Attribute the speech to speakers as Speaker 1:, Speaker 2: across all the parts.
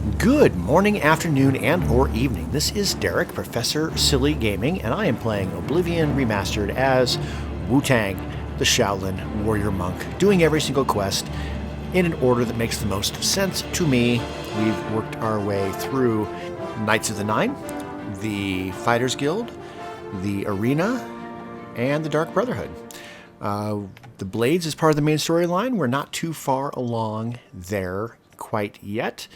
Speaker 1: Good morning, afternoon, and or evening. This is Derek, Professor Silly Gaming, and I am playing Oblivion Remastered as Wu Tang, the Shao Lin warrior monk, doing every single quest in an order that makes the most sense to me. We've worked our way through Knights of the Nine, the Fighters Guild, the Arena, and the Dark Brotherhood. The Blades is part of the main storyline. We're not too far along there quite yet.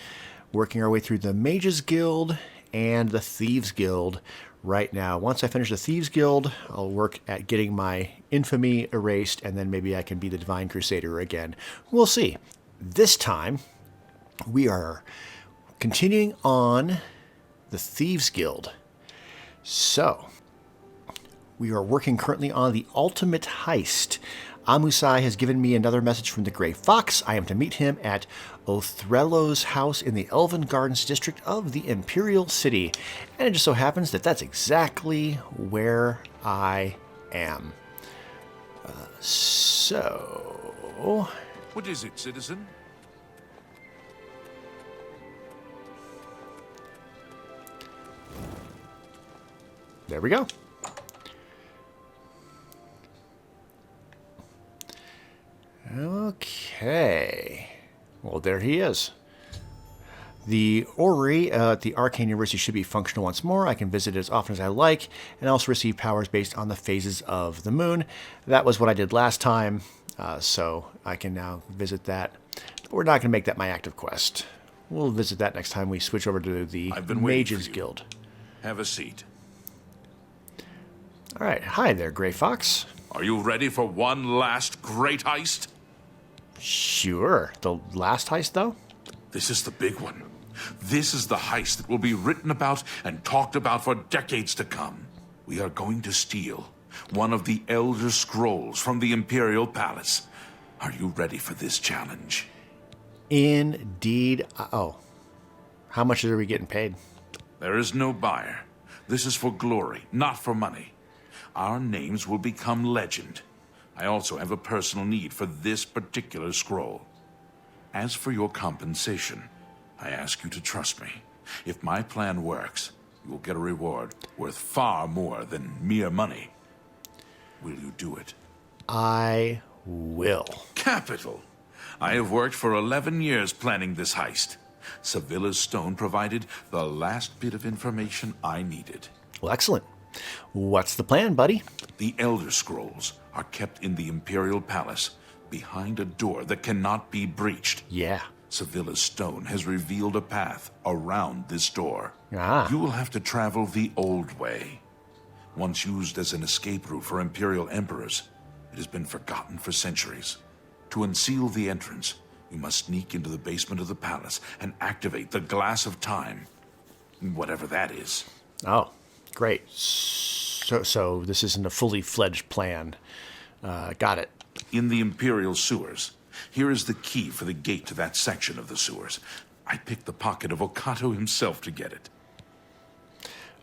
Speaker 1: Working our way through the Mages Guild and the Thieves Guild right now. Once I finish the Thieves Guild, I'll work at getting my infamy erased, and then maybe I can be the Divine Crusader again. We'll see. This time, we are continuing on the Thieves Guild. So, we are working currently on the ultimate heist. Amusai has given me another message from the Grey Fox. I am to meet him at Othrello's house in the Elven Gardens district of the Imperial City. And it just so happens that that's exactly where I am.
Speaker 2: What is it, citizen?
Speaker 1: There we go. Okay. Well, there he is. The orrery at the Arcane University should be functional once more. I can visit it as often as I like, and also receive powers based on the phases of the moon. That was what I did last time, so I can now visit that. But we're not going to make that my active quest. We'll visit that next time we switch over to the Mages Guild.
Speaker 2: Have a seat.
Speaker 1: All right. Hi there, Grey Fox.
Speaker 2: Are you ready for one last great heist?
Speaker 1: Sure. The last heist, though?
Speaker 2: This is the big one. This is the heist that will be written about and talked about for decades to come. We are going to steal one of the Elder Scrolls from the Imperial Palace. Are you ready for this challenge?
Speaker 1: Indeed. Oh. How much are we getting paid?
Speaker 2: There is no buyer. This is for glory, not for money. Our names will become legend. I also have a personal need for this particular scroll. As for your compensation, I ask you to trust me. If my plan works, you will get a reward worth far more than mere money. Will you do it?
Speaker 1: I will.
Speaker 2: Capital! I have worked for 11 years planning this heist. Sevilla's stone provided the last bit of information I needed.
Speaker 1: Well, excellent. What's the plan, buddy?
Speaker 2: The Elder Scrolls are kept in the Imperial Palace, behind a door that cannot be breached.
Speaker 1: Yeah.
Speaker 2: Sevilla's stone has revealed a path around this door.
Speaker 1: Ah.
Speaker 2: You will have to travel the old way. Once used as an escape route for Imperial Emperors, it has been forgotten for centuries. To unseal the entrance, you must sneak into the basement of the palace and activate the Glass of Time. Whatever that is.
Speaker 1: Oh, great. So this isn't a fully fledged plan. Got it.
Speaker 2: In the Imperial sewers. Here is the key for the gate to that section of the sewers. I picked the pocket of Okato himself to get it.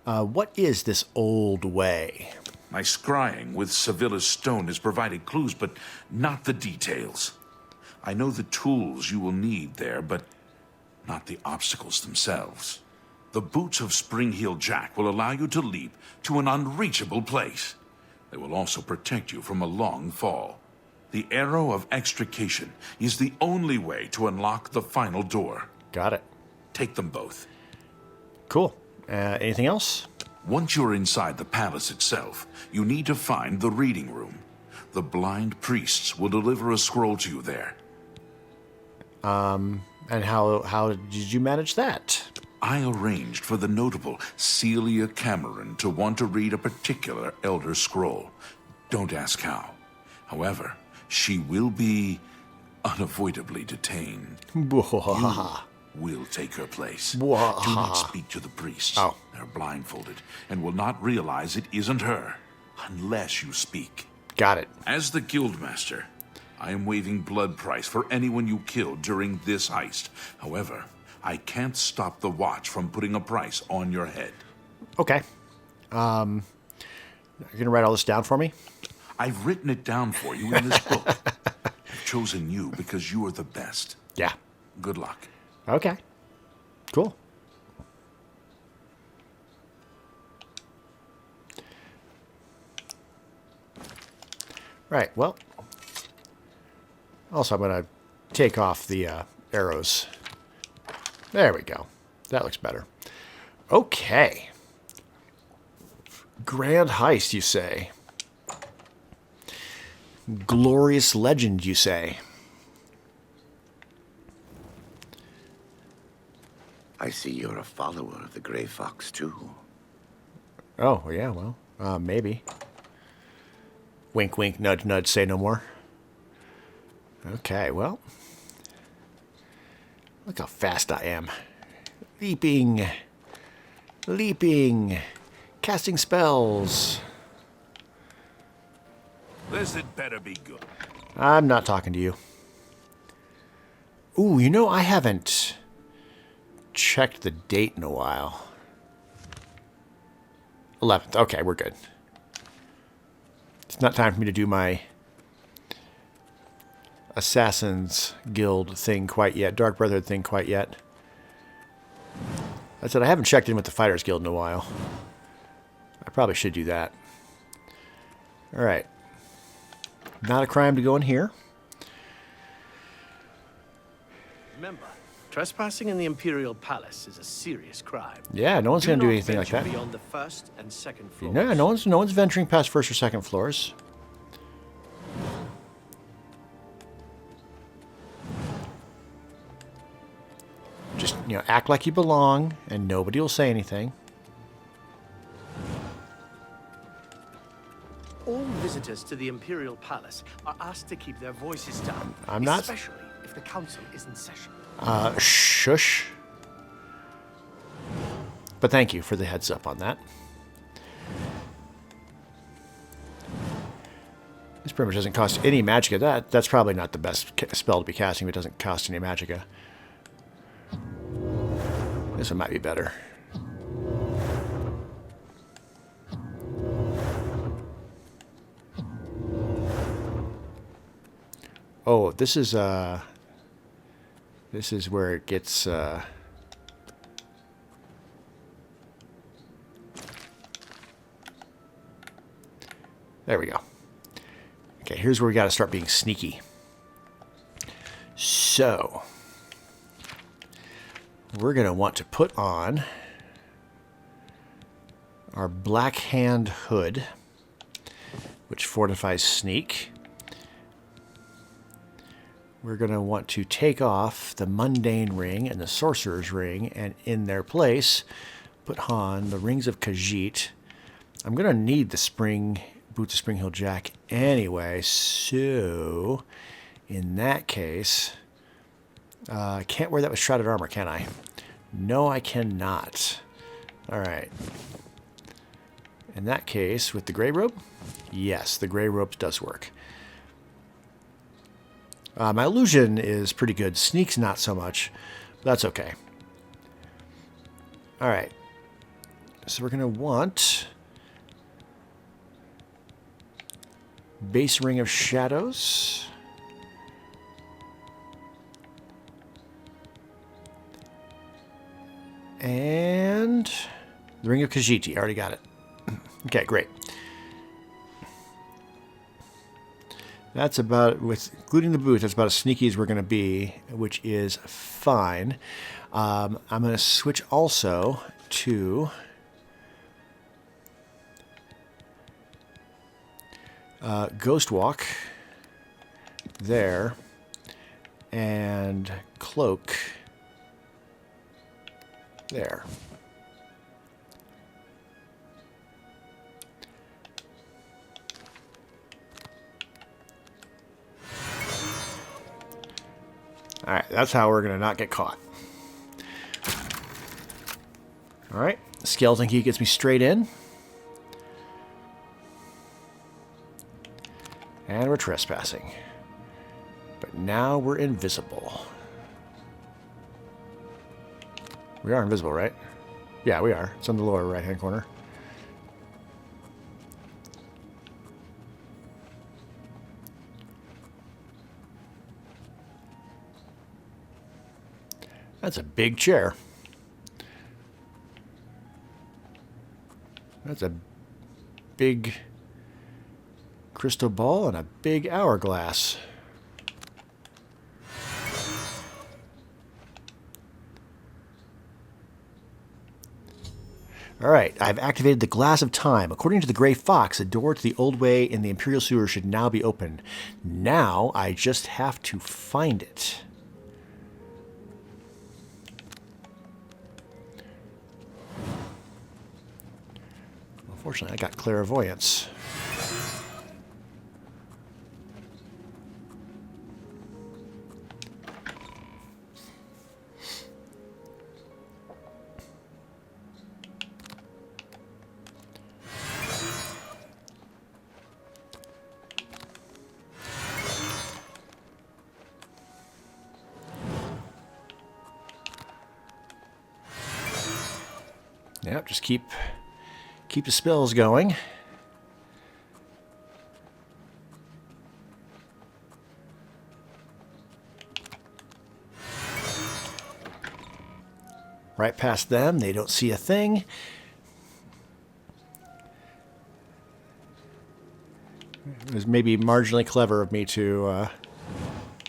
Speaker 1: What is this old way?
Speaker 2: My scrying with Sevilla's stone has provided clues, but not the details. I know the tools you will need there, but not the obstacles themselves. The boots of Spring-Heel Jack will allow you to leap to an unreachable place. They will also protect you from a long fall. The Arrow of Extrication is the only way to unlock the final door.
Speaker 1: Got it.
Speaker 2: Take them both.
Speaker 1: Cool. Anything else?
Speaker 2: Once you're inside the palace itself, you need to find the reading room. The blind priests will deliver a scroll to you there.
Speaker 1: And how did you manage that?
Speaker 2: I arranged for the notable Celia Cameron to want to read a particular Elder Scroll. Don't ask how. However, she will be unavoidably detained. You will take her place. Do not speak to the priests.
Speaker 1: Oh.
Speaker 2: They're blindfolded and will not realize it isn't her unless you speak.
Speaker 1: Got it.
Speaker 2: As the Guildmaster, I am waiving blood price for anyone you kill during this heist. However, I can't stop the Watch from putting a price on your head.
Speaker 1: Okay. You're going to write all this down for me?
Speaker 2: I've written it down for you in this book. I've chosen you because you are the best.
Speaker 1: Yeah.
Speaker 2: Good luck.
Speaker 1: Okay. Cool. Right, well. Also, I'm going to take off the arrows. There we go. That looks better. Okay. Grand Heist, you say? Glorious legend, you say?
Speaker 3: I see you're a follower of the Grey Fox, too.
Speaker 1: Oh, yeah, well, maybe. Wink, wink, nudge, nudge, say no more. Okay, well. Look how fast I am. Leaping. Leaping. Casting spells.
Speaker 2: This had better be good.
Speaker 1: I'm not talking to you. Ooh, you know, I haven't checked the date in a while. 11th. Okay, we're good. It's not time for me to do my Assassin's Guild thing quite yet. Dark Brotherhood thing quite yet. I said I haven't checked in with the Fighters Guild in a while. I probably should do that. Alright. Not a crime to go in here.
Speaker 4: Remember, trespassing in the Imperial Palace is a serious crime.
Speaker 1: Yeah, no one's going to do anything like that.
Speaker 4: Beyond the first and second floors.
Speaker 1: No, no one's venturing past first or second floors. Just, you know, act like you belong, and nobody will say anything.
Speaker 4: All visitors to the Imperial Palace are asked to keep their voices down.
Speaker 1: I'm not.
Speaker 4: Especially if the council is in session.
Speaker 1: Shush. But thank you for the heads up on that. This pretty much doesn't cost any magicka. That's probably not the best spell to be casting if it doesn't cost any magicka. This one might be better. Oh, this is where it gets there we go. Okay, here's where we got to start being sneaky. So, we're going to want to put on our Black Hand Hood, which fortifies sneak. We're going to want to take off the Mundane Ring and the Sorcerer's Ring, and in their place, put on the Rings of Khajiit. I'm going to need the Boots of Spring Hill Jack anyway, so in that case, I can't wear that with Shrouded Armor, can I? No, I cannot. All right. In that case, with the Grey Robe? Yes, the Grey Robe does work. My illusion is pretty good. Sneak's not so much. But that's okay. All right. So we're going to want base Ring of Shadows. And the Ring of Khajiit. I already got it. Okay, great. That's about, with including the boots, that's about as sneaky as we're going to be, which is fine. I'm going to switch also to Ghost Walk there and Cloak there. All right, that's how we're going to not get caught. All right, Skeleton Key gets me straight in. And we're trespassing. But now we're invisible. We are invisible, right? Yeah, we are. It's on the lower right-hand corner. That's a big chair. That's a big crystal ball and a big hourglass. Alright, I've activated the Glass of Time. According to the Gray Fox, the door to the old way in the Imperial Sewer should now be open. Now, I just have to find it. Unfortunately, I got clairvoyance. Yep, just keep the spells going. Right past them, they don't see a thing. It was maybe marginally clever of me to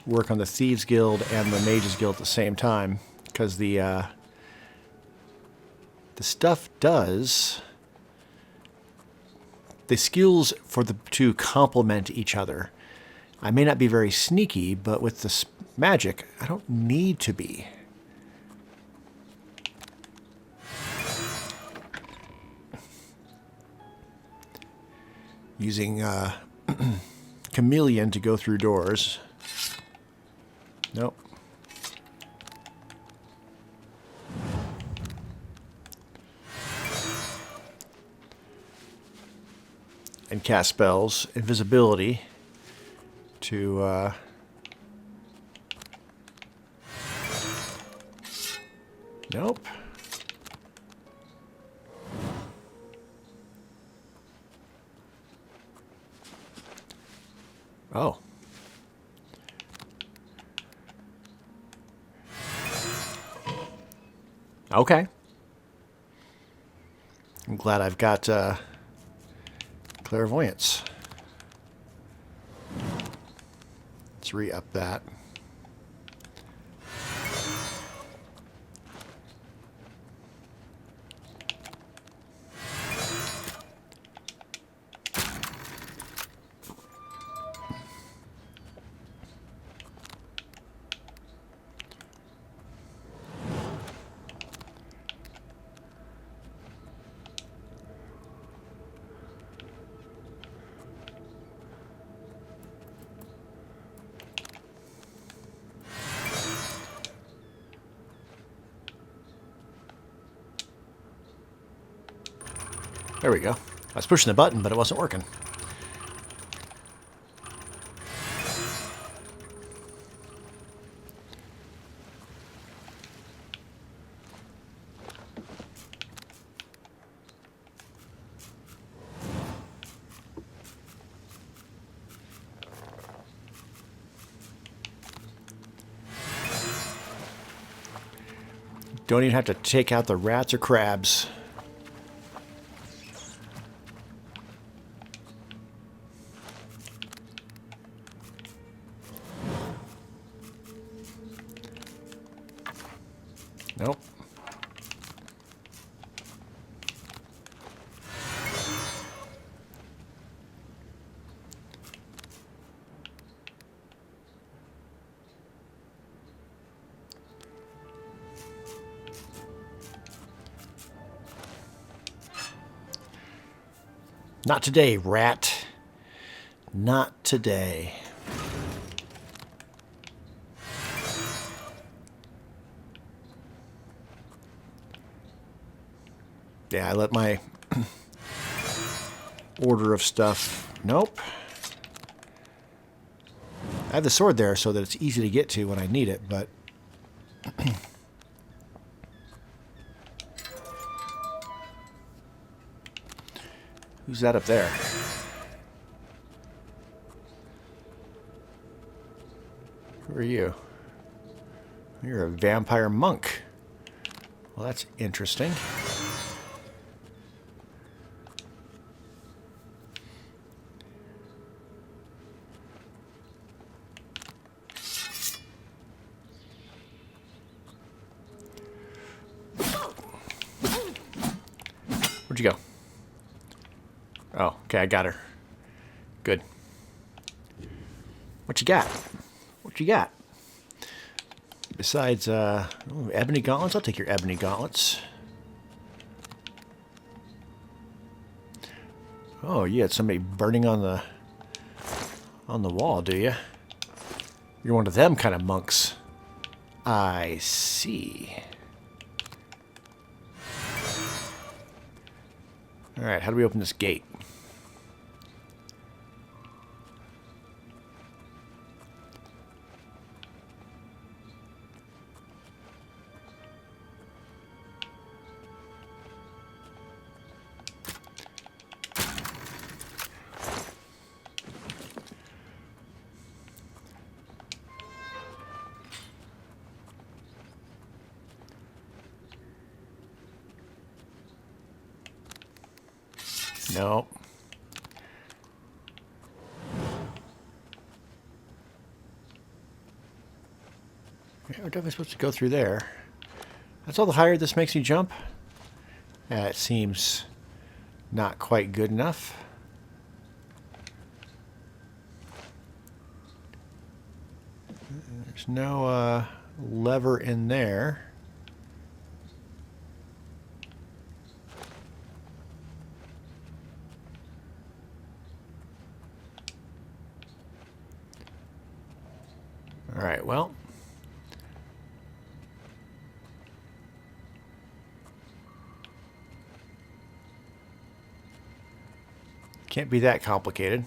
Speaker 1: work on the Thieves Guild and the Mages Guild at the same time, because the stuff does... The skills for the two complement each other. I may not be very sneaky, but with this magic, I don't need to be. Using Chameleon to go through doors. Nope. And cast spells, invisibility, to nope. Oh. Okay. I'm glad I've got clairvoyance. Let's re-up that. There we go. I was pushing the button, but it wasn't working. Don't even have to take out the rats or crabs. Nope. Not today, rat. Not today. Yeah, I let my order of stuff... Nope. I have the sword there so that it's easy to get to when I need it, but... Who's that up there? Who are you? You're a vampire monk. Well, that's interesting. Where'd you go? Oh, okay, I got her. Good. What you got? What you got? Besides, ebony gauntlets? I'll take your ebony gauntlets. Oh, you had somebody burning on the wall, do you? You're one of them kind of monks. I see. Alright, how do we open this gate? No. Yeah, we're definitely supposed to go through there. That's all the higher this makes you jump? It seems not quite good enough. There's no lever in there. All right, well. Can't be that complicated.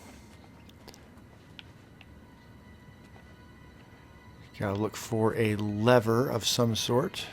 Speaker 1: Gotta look for a lever of some sort.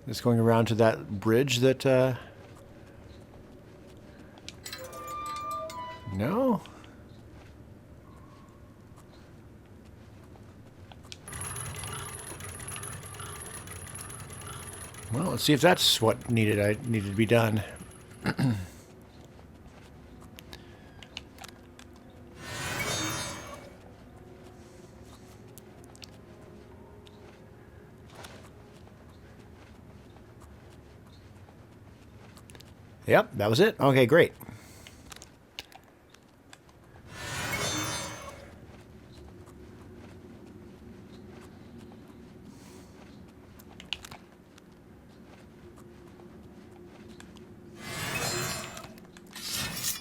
Speaker 1: Just going around to that bridge that, no? Well, let's see if that's what needed to be done. Yep, that was it. Okay, great.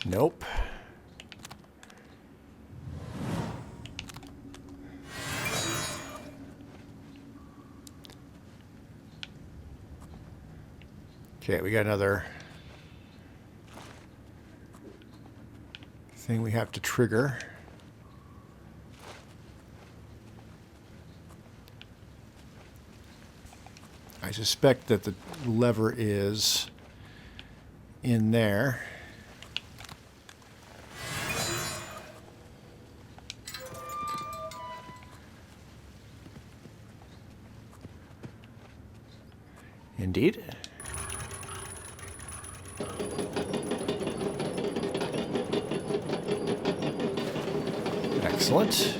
Speaker 1: Nope. Okay, we got another thing we have to trigger. I suspect that the lever is in there. Indeed. Excellent.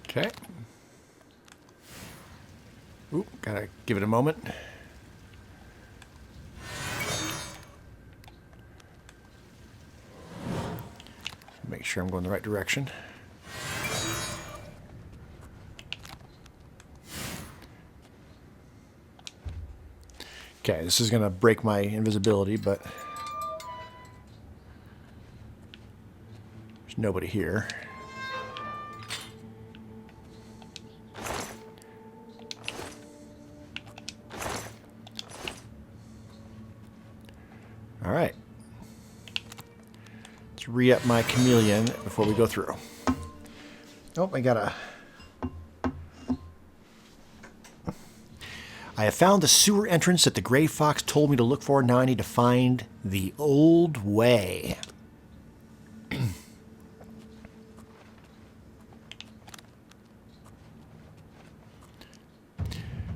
Speaker 1: Okay. Ooh, gotta give it a moment. Make sure I'm going the right direction. Okay, this is going to break my invisibility, but there's nobody here. All right. Let's re-up my chameleon before we go through. Oh, I have found the sewer entrance that the Gray Fox told me to look for. Now I need to find the old way.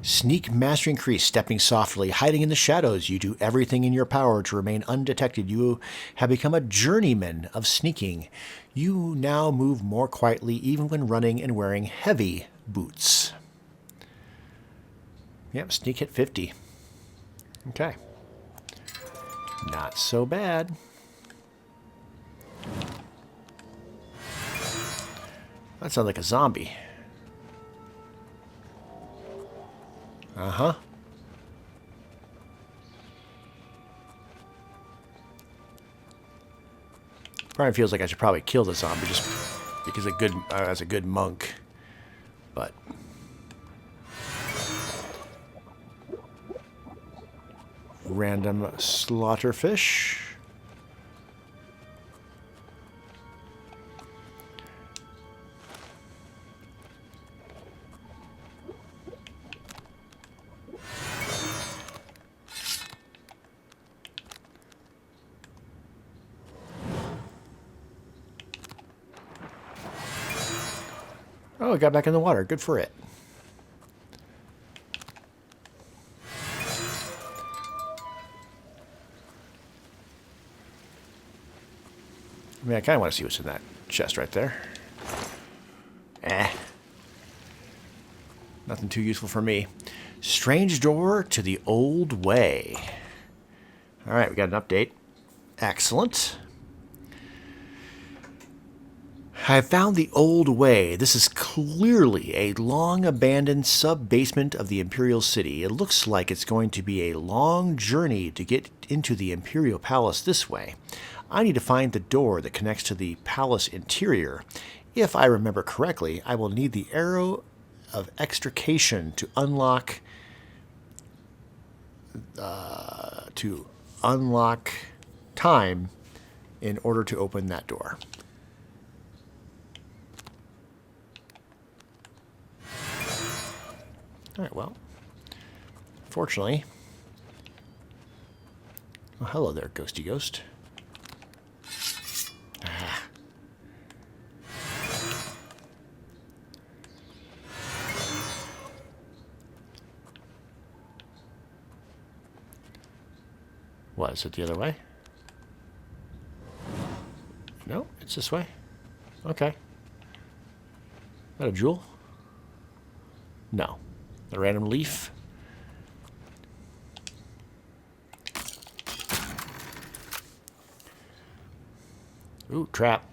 Speaker 1: Sneak mastery increased, stepping softly, hiding in the shadows. You do everything in your power to remain undetected. You have become a journeyman of sneaking. You now move more quietly, even when running and wearing heavy boots. Yep, sneak hit 50. Okay. Not so bad. That sounds like a zombie. Uh-huh. Probably feels like I should probably kill the zombie just because as a good monk. But random slaughterfish. Oh, it got back in the water. Good for it. I mean, I kind of want to see what's in that chest right there. Nothing too useful for me. Strange door to the old way. All right, we got an update. Excellent. I have found the old way. This is clearly a long-abandoned sub-basement of the Imperial City. It looks like it's going to be a long journey to get into the Imperial Palace this way. I need to find the door that connects to the palace interior. If I remember correctly, I will need the arrow of extrication to unlock time in order to open that door. All right, well, fortunately... Oh, hello there, ghosty ghost. Ah. What, is it the other way? No, it's this way. Okay. Is that a jewel? No. A random leaf? Ooh, trap.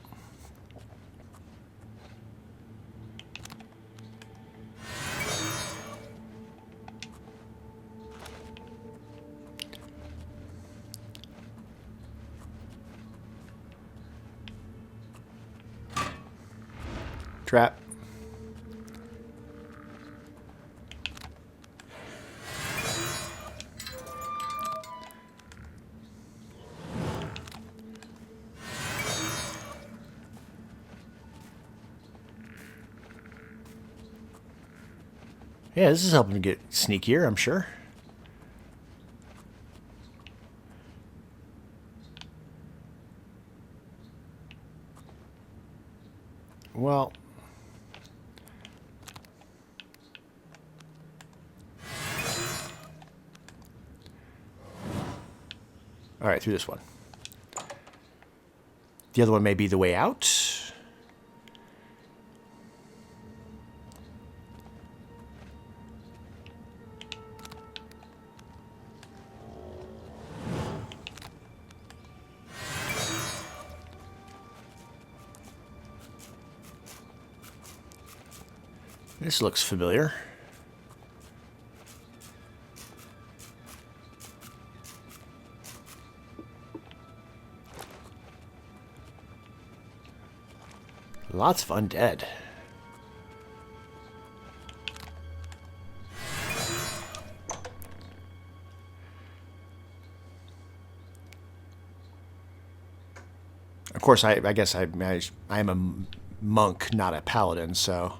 Speaker 1: Trap. Yeah, this is helping to get sneakier, I'm sure. Well... All right, through this one. The other one may be the way out. This looks familiar. Lots of undead. Of course, I guess I'm a monk, not a paladin, so...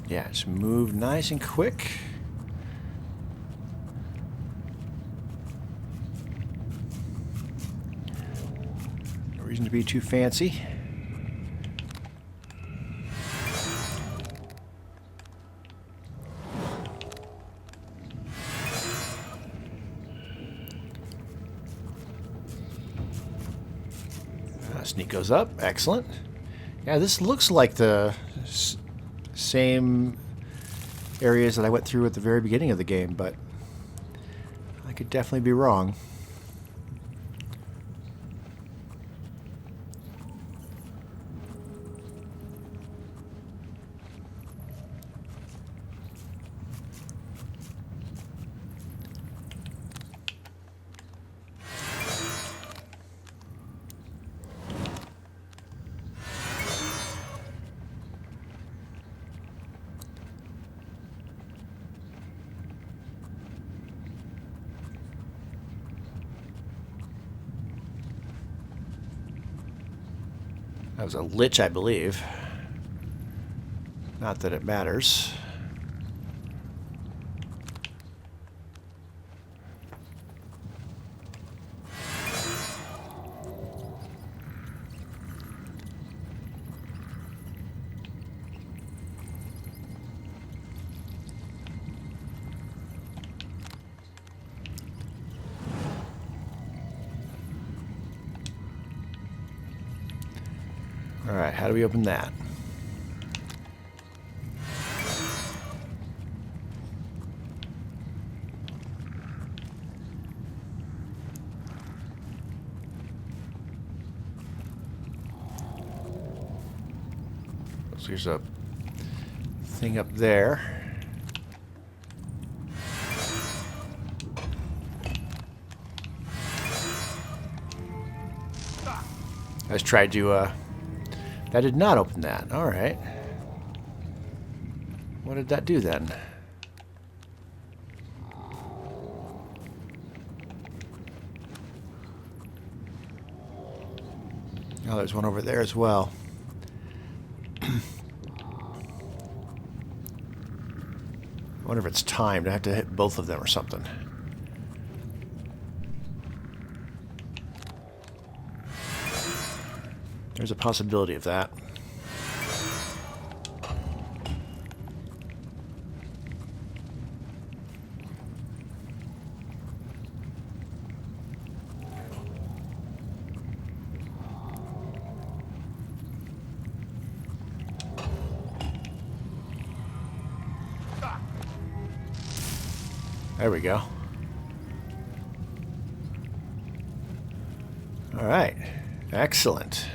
Speaker 1: Yeah, just move nice and quick. No reason to be too fancy. Sneak goes up. Excellent. Yeah, this looks like the same areas that I went through at the very beginning of the game, but I could definitely be wrong. That was a lich, I believe. Not that it matters. All right, how do we open that? So here's a thing up there. I just tried to, that did not open that. All right. What did that do then? Oh, there's one over there as well. I wonder if it's timed. I have to hit both of them or something. There's a possibility of that. There we go. All right. Excellent.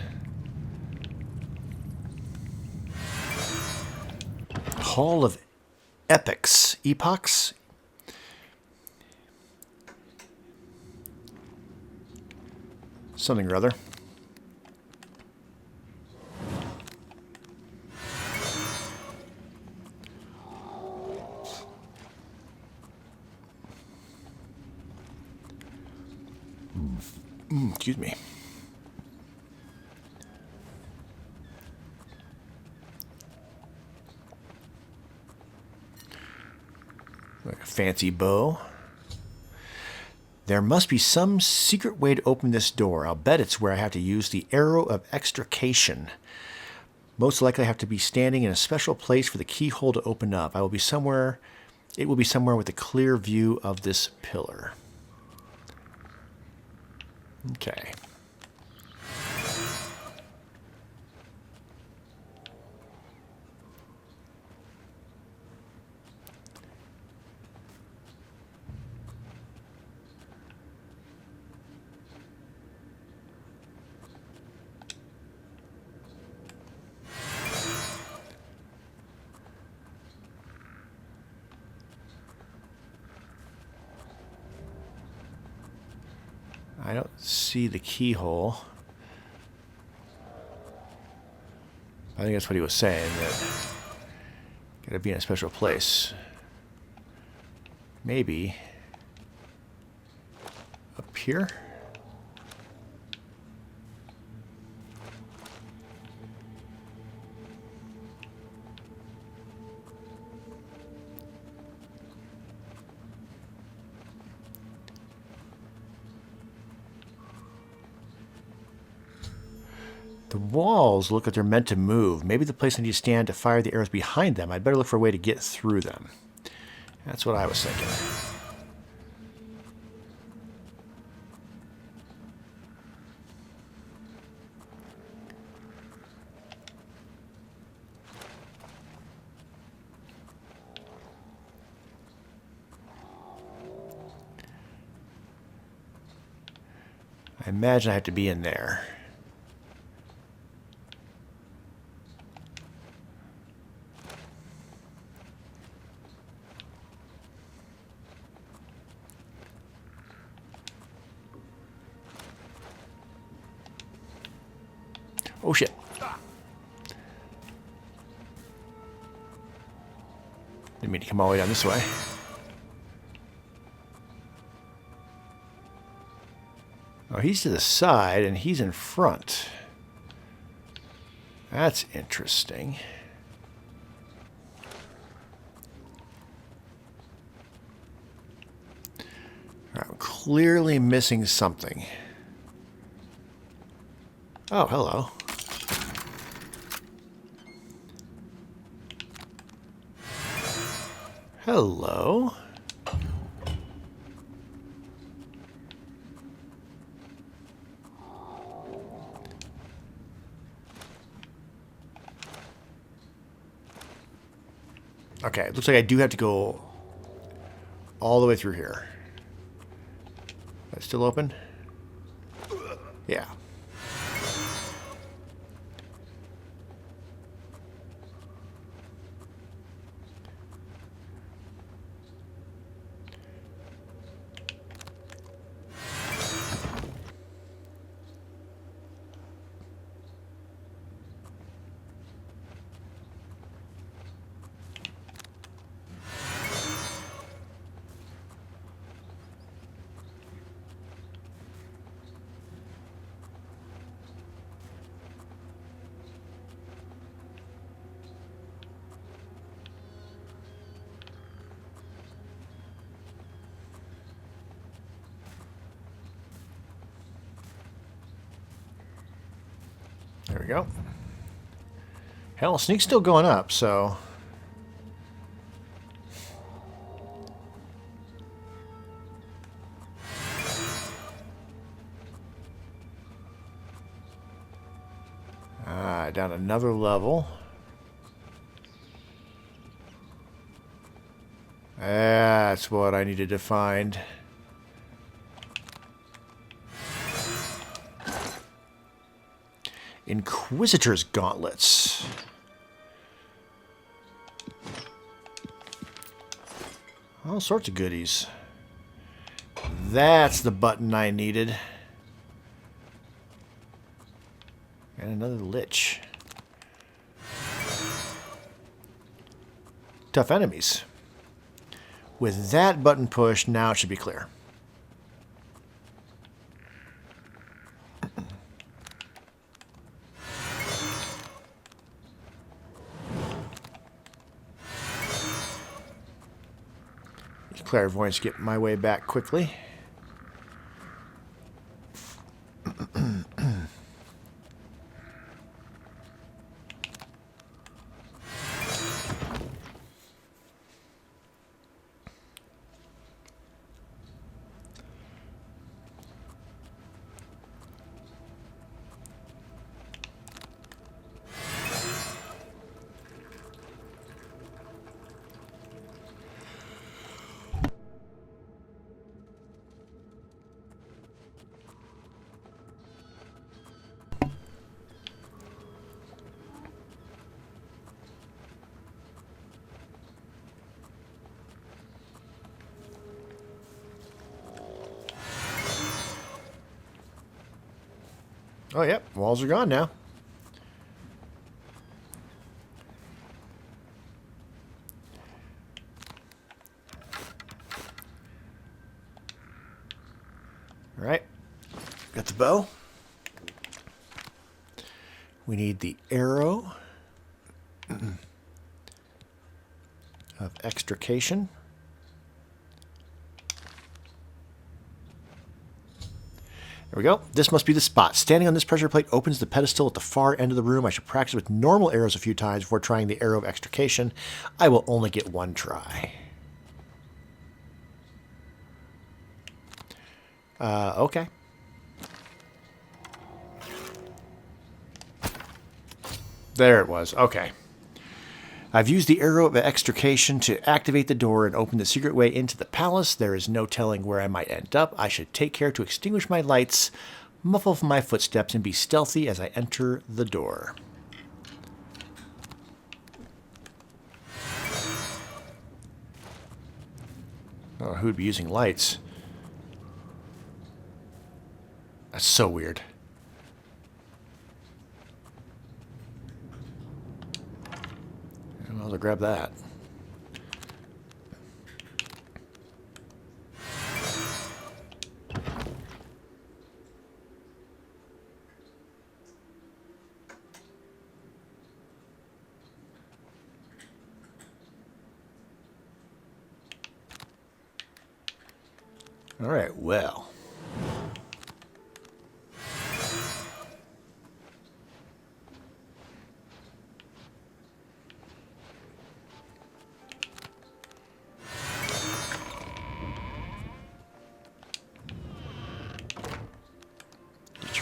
Speaker 1: Hall of Epochs. Epochs? Something or other. Excuse me. Like a fancy bow. There must be some secret way to open this door. I'll bet it's where I have to use the arrow of extrication. Most likely I have to be standing in a special place for the keyhole to open up. It will be somewhere with a clear view of this pillar. Okay. I don't see the keyhole. I think that's what he was saying, that gotta be in a special place. Maybe up here? The walls look like they're meant to move. Maybe the place I need to stand to fire the arrows behind them. I'd better look for a way to get through them. That's what I was thinking. I imagine I have to be in there. Oh shit. Didn't mean to come all the way down this way. Oh, he's to the side and he's in front. That's interesting. I'm clearly missing something. Oh, hello. Hello. Okay, it looks like I do have to go all the way through here. That's still open? Yeah. There we go. Hell, Sneak's still going up, so... down another level. That's what I needed to find. Inquisitor's gauntlets. All sorts of goodies. That's the button I needed. And another lich. Tough enemies. With that button pushed, now it should be clear. Clairvoyance, get my way back quickly. Oh, yep. Walls are gone now. All right. Got the bow. We need the arrow of extrication. There we go. This must be the spot. Standing on this pressure plate opens the pedestal at the far end of the room. I should practice with normal arrows a few times before trying the arrow of extrication. I will only get one try. Okay. There it was. Okay. I've used the arrow of extrication to activate the door and open the secret way into the palace. There is no telling where I might end up. I should take care to extinguish my lights, muffle my footsteps, and be stealthy as I enter the door. Oh, who'd be using lights? That's so weird. I'll grab that. All right, well.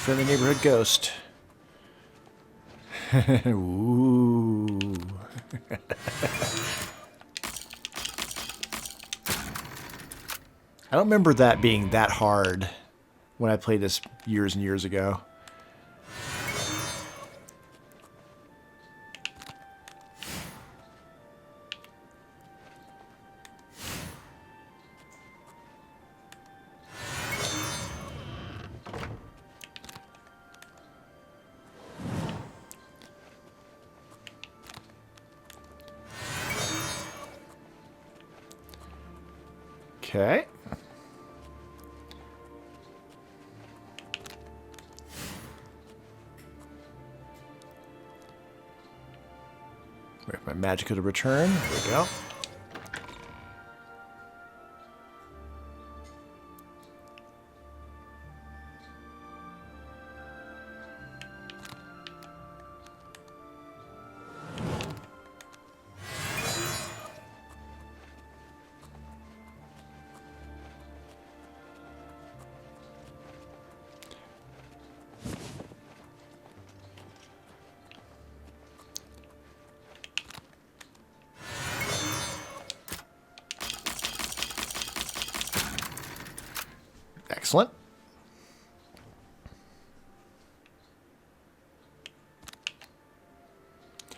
Speaker 1: Friendly neighborhood ghost. Ooh. I don't remember that being that hard when I played this years and years ago. Okay. Wait for my magic to return. There we go. Excellent.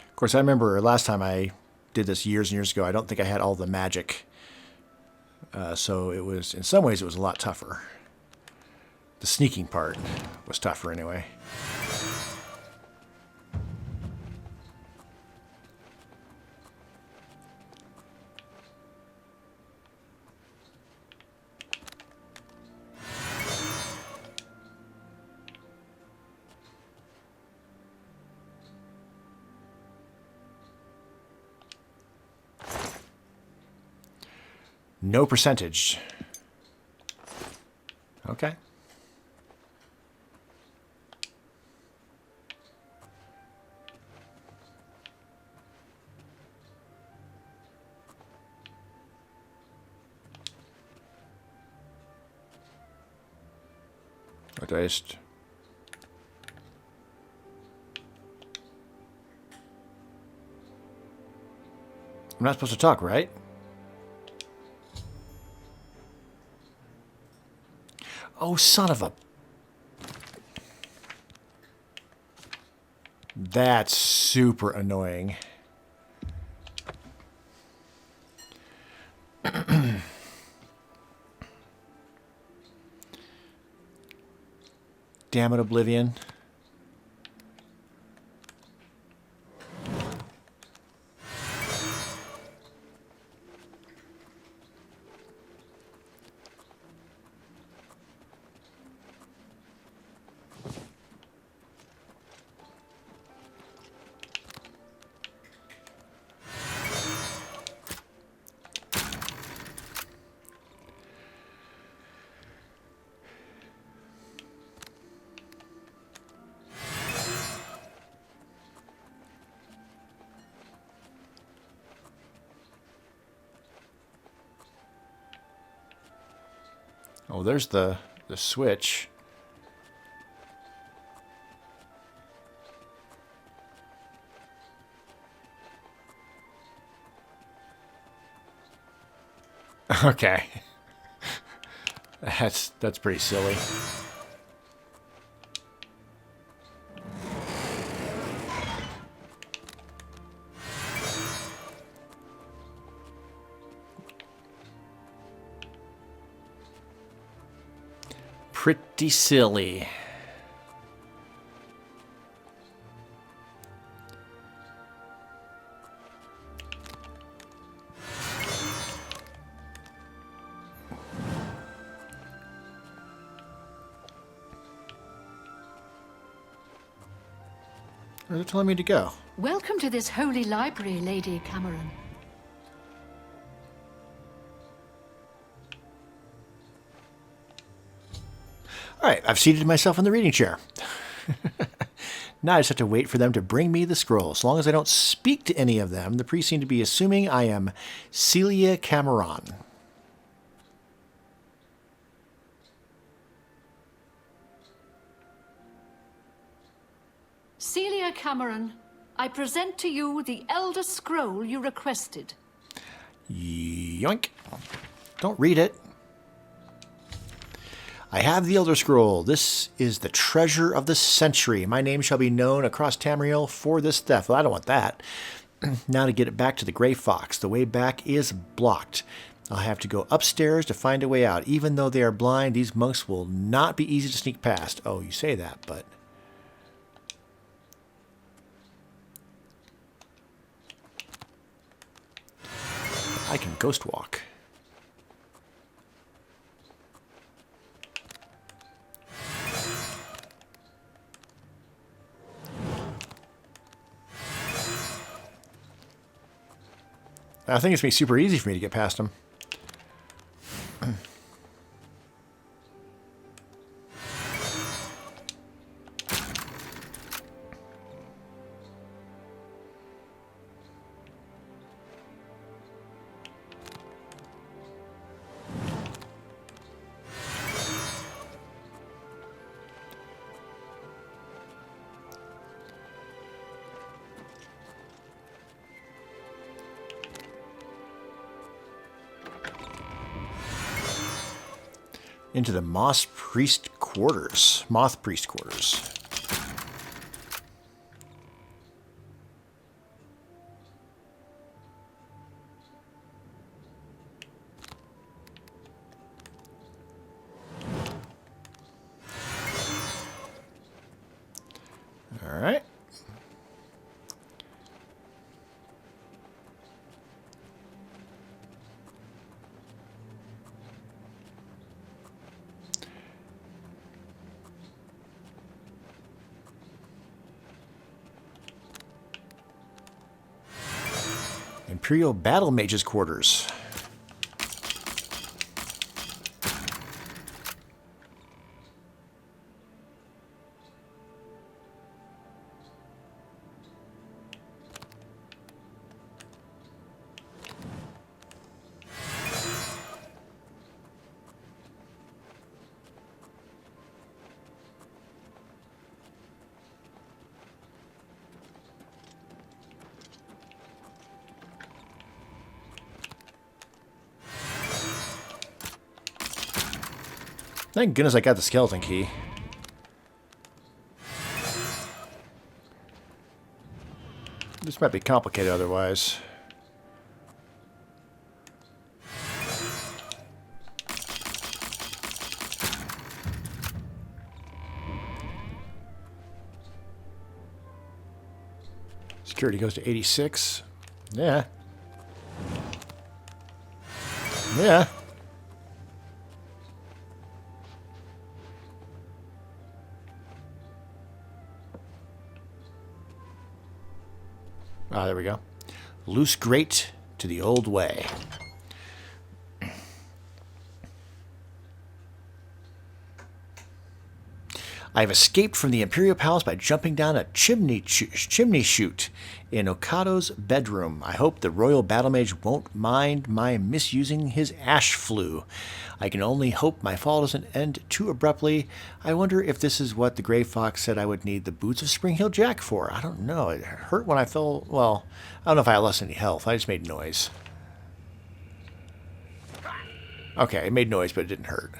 Speaker 1: Of course, I remember last time I did this years and years ago, I don't think I had all the magic. So it was, in some ways, it was a lot tougher. The sneaking part was tougher anyway. No percentage. Okay. What do I just... I'm not supposed to talk, right? Oh, son of a... That's super annoying. Damn it, Oblivion. Oh, there's the switch. Okay. That's pretty silly. Pretty silly. Where's it telling me to go?
Speaker 5: Welcome to this holy library, Lady Cameron.
Speaker 1: All right, I've seated myself in the reading chair. Now I just have to wait for them to bring me the scroll. As long as I don't speak to any of them, the priests seem to be assuming I am Celia Cameron.
Speaker 5: Celia Cameron, I present to you the Elder Scroll you requested.
Speaker 1: Yoink. Don't read it. I have the Elder Scroll. This is the treasure of the century. My name shall be known across Tamriel for this theft. Well, I don't want that. Now to get it back to the Grey Fox. The way back is blocked. I'll have to go upstairs to find a way out. Even though they are blind, these monks will not be easy to sneak past. Oh, you say that, but... I can ghost walk. I think it's going to be super easy for me to get past him. Into the Moth Priest quarters. Moth Priest quarters. All right. Imperial Battle Mage's quarters. Thank goodness I got the skeleton key. This might be complicated otherwise. Security goes to 86. Yeah. Yeah. Ah, there we go. Loose grate to the old way. I've escaped from the Imperial Palace by jumping down a chimney chute in Okado's bedroom. I hope the Royal Battle Mage won't mind my misusing his ash flue. I can only hope my fall doesn't end too abruptly. I wonder if this is what the Grey Fox said I would need the boots of Spring-Heeled Jack for. I don't know. It hurt when I fell. Well, I don't know if I lost any health. I just made noise. Okay, it made noise, but it didn't hurt.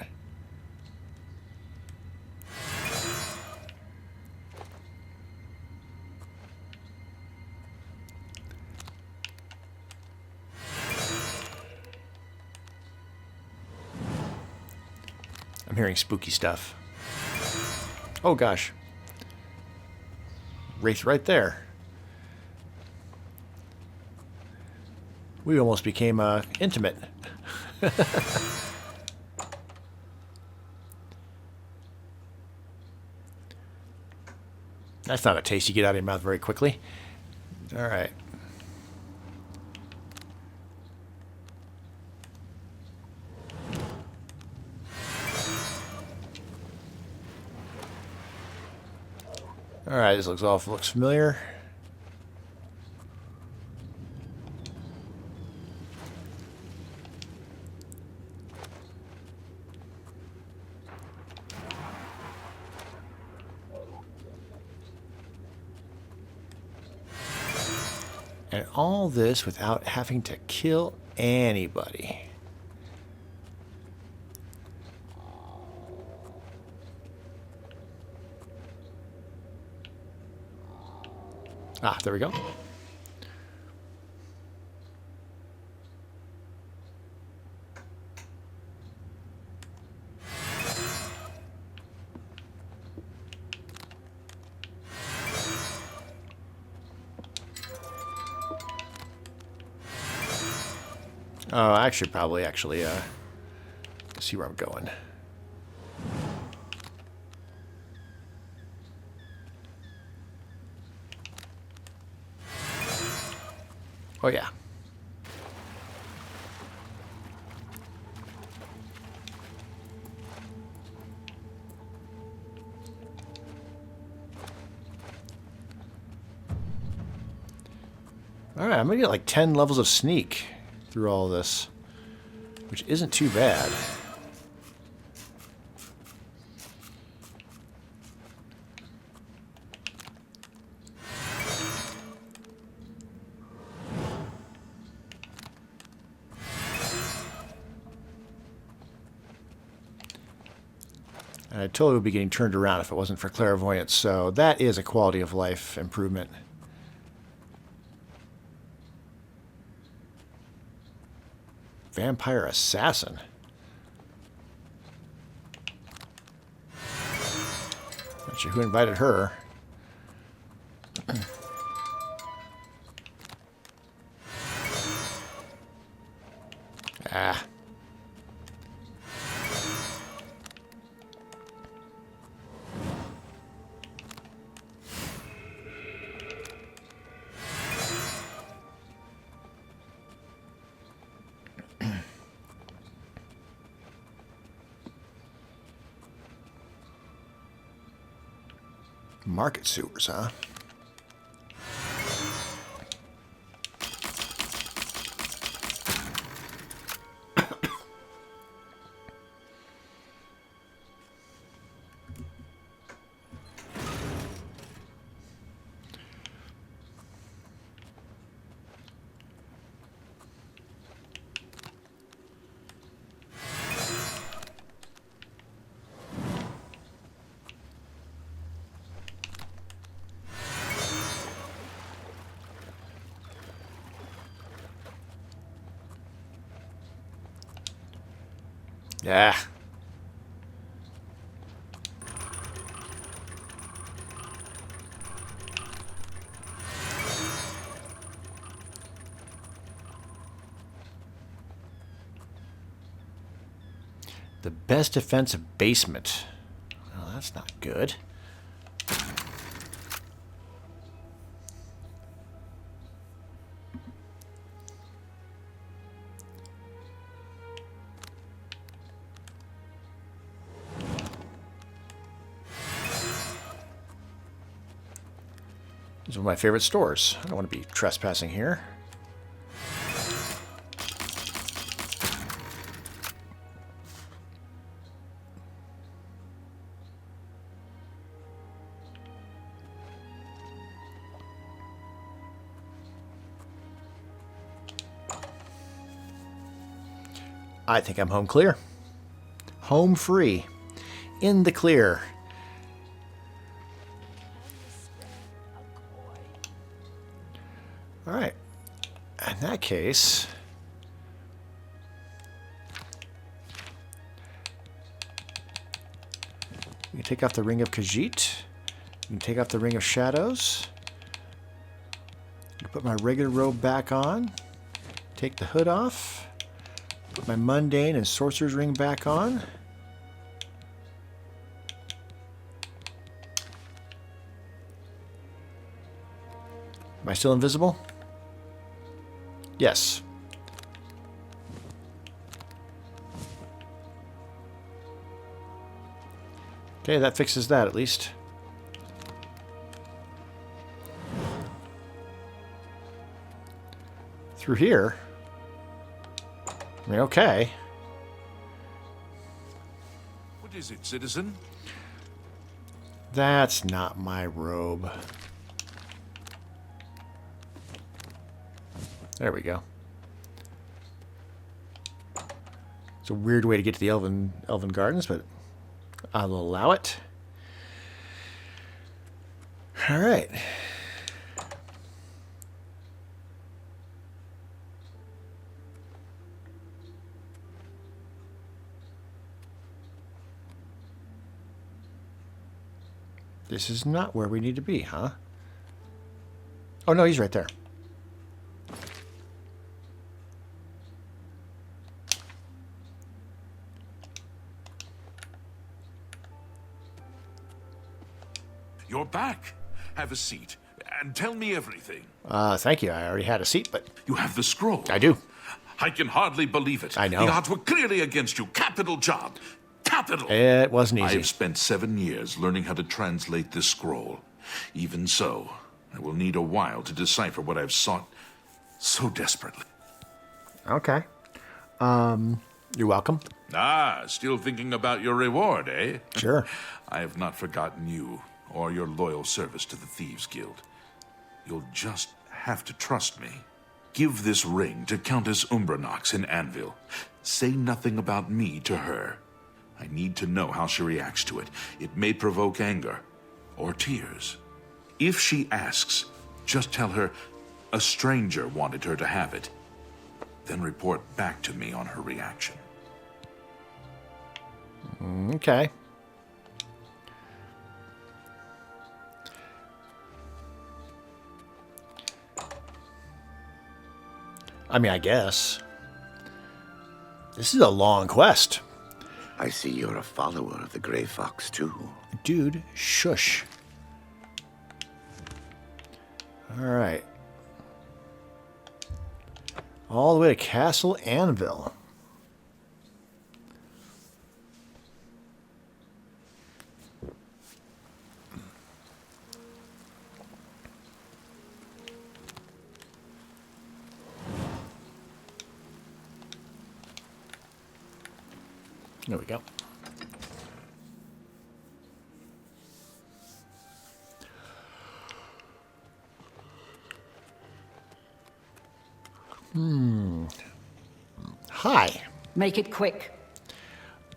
Speaker 1: I'm hearing spooky stuff. Oh gosh. Wraith right there. We almost became intimate. That's not a taste you get out of your mouth very quickly. All right. All right, this looks familiar. And all this without having to kill anybody. Ah, there we go. Oh, I should probably see where I'm going. Oh, yeah. All right, I'm going to get like 10 levels of sneak through all this, which isn't too bad. I totally would be getting turned around if it wasn't for clairvoyance, so that is a quality of life improvement. Vampire assassin. Not sure who invited her. Ah. Market sewers, huh? Yeah. The best defensive basement. Well, that's not good. This is one of my favorite stores. I don't want to be trespassing here. I think I'm home clear. Home free. In the clear. All right. In that case, we can take off the Ring of Khajiit. We can take off the Ring of Shadows. Put my regular robe back on. Take the hood off. Put my mundane and sorcerer's ring back on. Am I still invisible? Yes. Okay, that fixes that at least. Through here? I mean, okay.
Speaker 2: What is it, citizen?
Speaker 1: That's not my robe. There we go. It's a weird way to get to the Elven Gardens, but I'll allow it. All right. This is not where we need to be, huh? Oh, no, he's right there.
Speaker 2: You're back. Have a seat and tell me everything.
Speaker 1: Thank you. I already had a seat, but
Speaker 2: You have the scroll.
Speaker 1: I do.
Speaker 2: I can hardly believe it.
Speaker 1: I know.
Speaker 2: The odds were clearly against you. Capital job. Capital.
Speaker 1: It wasn't
Speaker 2: I
Speaker 1: easy.
Speaker 2: have spent 7 years learning how to translate this scroll. Even so, I will need a while to decipher what I've sought so desperately.
Speaker 1: Okay. You're welcome.
Speaker 2: Ah, still thinking about your reward, eh?
Speaker 1: Sure.
Speaker 2: I have not forgotten you or your loyal service to the Thieves Guild. You'll just have to trust me. Give this ring to Countess Umbranox in Anvil. Say nothing about me to her. I need to know how she reacts to it. It may provoke anger or tears. If she asks, just tell her a stranger wanted her to have it. Then report back to me on her reaction.
Speaker 1: Okay. I mean, I guess. This is a long quest.
Speaker 3: I see you're a follower of the Grey Fox, too.
Speaker 1: Dude, shush. All right. All the way to Castle Anvil. There we go. Hi.
Speaker 5: Make it quick.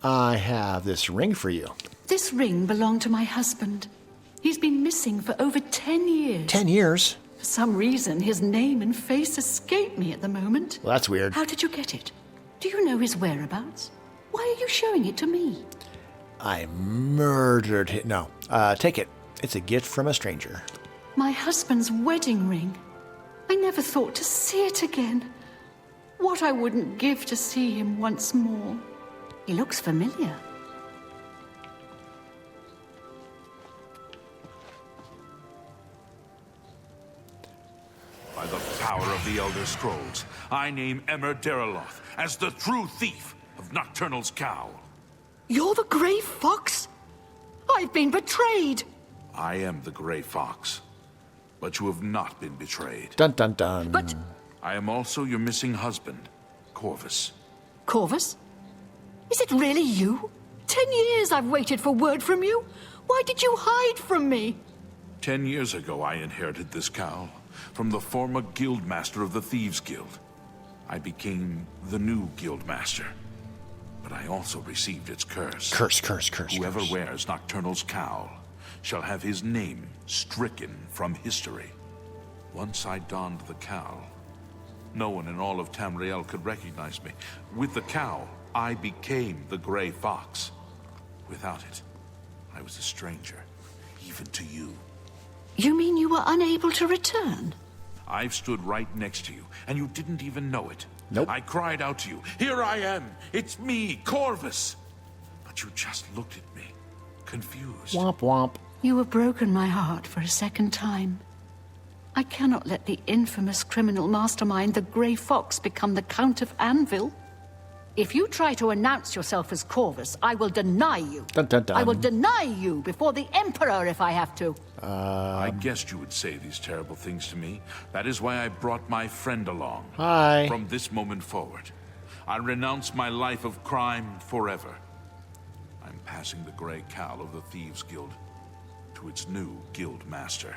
Speaker 1: I have this ring for you.
Speaker 5: This ring belonged to my husband. He's been missing for over 10 years.
Speaker 1: 10 years?
Speaker 5: For some reason, his name and face escape me at the moment.
Speaker 1: Well, that's weird.
Speaker 5: How did you get it? Do you know his whereabouts? Why are you showing it to me?
Speaker 1: I murdered him. No, take it. It's a gift from a stranger.
Speaker 5: My husband's wedding ring. I never thought to see it again. What I wouldn't give to see him once more. He looks familiar.
Speaker 2: By the power of the Elder Scrolls, I name Emmer Deriloth as the true thief of Nocturnal's Cowl.
Speaker 5: You're the Grey Fox? I've been betrayed.
Speaker 2: I am the Grey Fox. but you have not been betrayed.
Speaker 1: Dun dun dun.
Speaker 5: But
Speaker 2: I am also your missing husband, Corvus.
Speaker 5: Corvus? Is it really you? 10 years I've waited for word from you. Why did you hide from me?
Speaker 2: 10 years ago, I inherited this cowl from the former guildmaster of the Thieves Guild. I became the new guildmaster, but I also received its curse.
Speaker 1: Curse.
Speaker 2: Whoever wears Nocturnal's cowl shall have his name stricken from history. Once I donned the cowl, no one in all of Tamriel could recognize me. With the cowl, I became the Gray Fox. Without it, I was a stranger, even to you.
Speaker 5: You mean you were unable to return?
Speaker 2: I've stood right next to you, and you didn't even know it.
Speaker 1: Nope.
Speaker 2: I cried out to you, "Here I am! It's me, Corvus!" But you just looked at me, confused.
Speaker 1: Womp womp.
Speaker 5: You have broken my heart for a second time. I cannot let the infamous criminal mastermind, the Grey Fox, become the Count of Anvil. If you try to announce yourself as Corvus, I will deny you.
Speaker 1: Dun, dun, dun.
Speaker 5: I will deny you before the Emperor if I have to.
Speaker 2: I guessed you would say these terrible things to me. That is why I brought my friend along.
Speaker 1: Hi.
Speaker 2: From this moment forward, I renounce my life of crime forever. I'm passing the gray cowl of the Thieves Guild to its new guild master.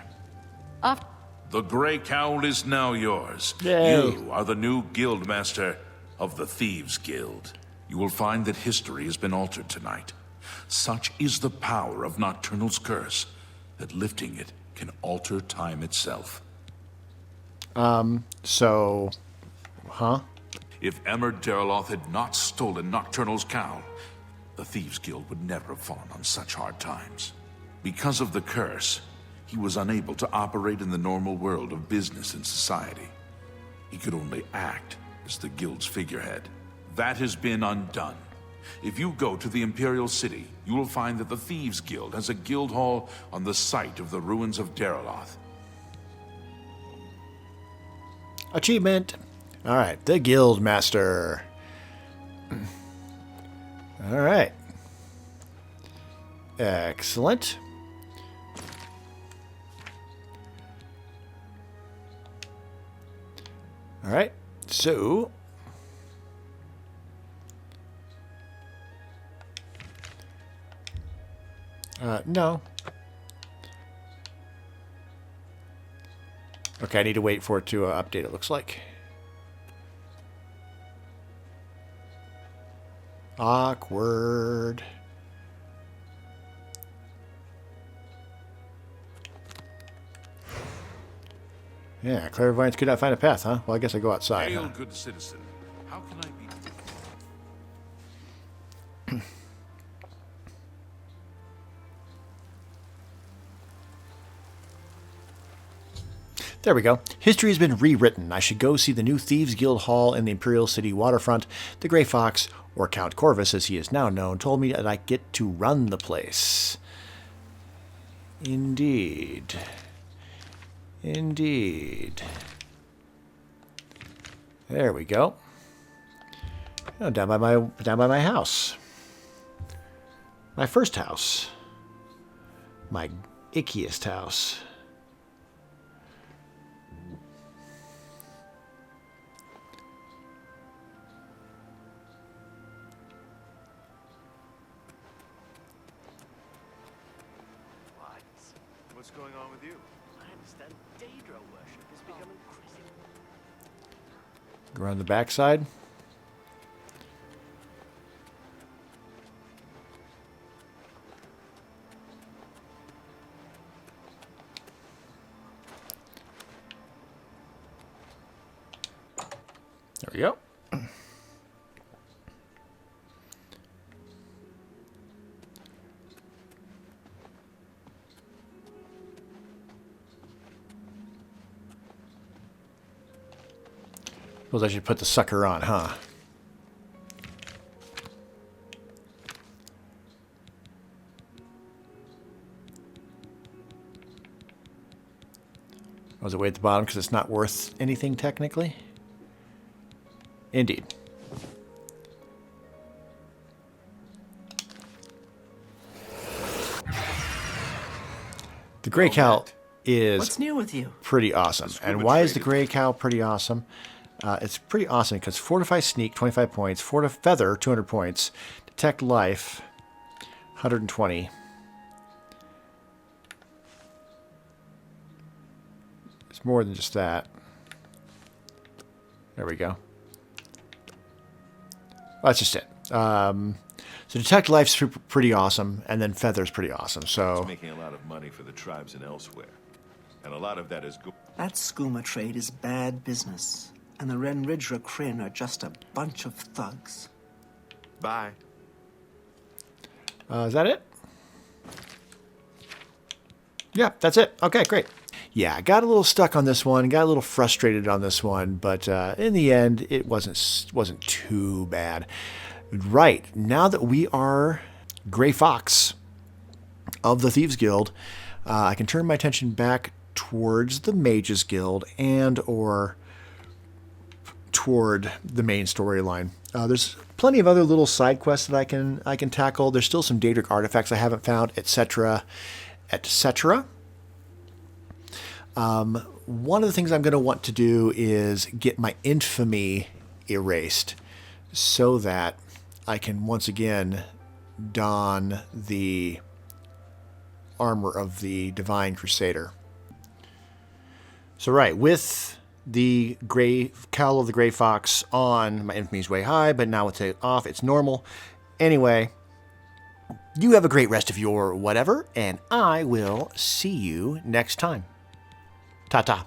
Speaker 5: After
Speaker 2: The gray cowl is now yours.
Speaker 1: Yay.
Speaker 2: You are the new guild master of the Thieves Guild. You will find that history has been altered tonight. Such is the power of Nocturnal's curse that lifting it can alter time itself.
Speaker 1: So,
Speaker 2: If Emmer Derloth had not stolen Nocturnal's cowl, the Thieves Guild would never have fallen on such hard times. Because of the curse, he was unable to operate in the normal world of business and society. He could only act as the Guild's figurehead. That has been undone. If you go to the Imperial City, you will find that the Thieves Guild has a guild hall on the site of the ruins of Derloth.
Speaker 1: achievement. All right, the Guild Master. All right. Excellent. All right, so no. Okay, I need to wait for it to update, it looks like. Awkward. Yeah, clairvoyance could not find a path, huh? Well, I guess I go outside.
Speaker 2: Hail,
Speaker 1: Huh?
Speaker 2: good citizen. How can I be...
Speaker 1: There we go. History has been rewritten. I should go see the new Thieves Guild Hall in the Imperial City waterfront. The Grey Fox, or Count Corvus as he is now known, told me that I get to run the place. Indeed. Indeed. There we go. Oh, down by my house. My first house. My ickiest house.
Speaker 4: What's going on with you? I understand Daedra worship is becoming crazy.
Speaker 1: Go around the backside. There we go. Suppose I should put the sucker on, huh? Was it way at the bottom because it's not worth anything technically? Indeed. The Grey Cowl. is
Speaker 6: What's new with you?
Speaker 1: pretty awesome. And why is the gray cow pretty awesome? It's pretty awesome because Fortify Sneak, 25 points. Fortify Feather, 200 points. Detect Life, 120. It's more than just that. There we go. That's just it. So Detect Life's pretty awesome, and then Feather's pretty awesome. So
Speaker 7: It's making a lot of money for the tribes and elsewhere. And a lot of that is
Speaker 6: That skooma trade is bad business. And the Ren Ridra Kryn are just a bunch of thugs.
Speaker 7: Bye.
Speaker 1: is that it? Yeah, that's it. Okay, great. Yeah, I got a little stuck on this one, got a little frustrated on this one, but in the end, it wasn't too bad. Right, now that we are Gray Fox of the Thieves Guild, I can turn my attention back towards the Mages Guild and or toward the main storyline. There's plenty of other little side quests that I can tackle. There's still some Daedric artifacts I haven't found, etc., etc. One of the things I'm going to want to do is get my infamy erased so that I can once again don the armor of the Divine Crusader. So right, with the gray cowl of the Gray Fox on, my infamy is way high, but now with it off, it's normal. Anyway, you have a great rest of your whatever, and I will see you next time. Ta-ta.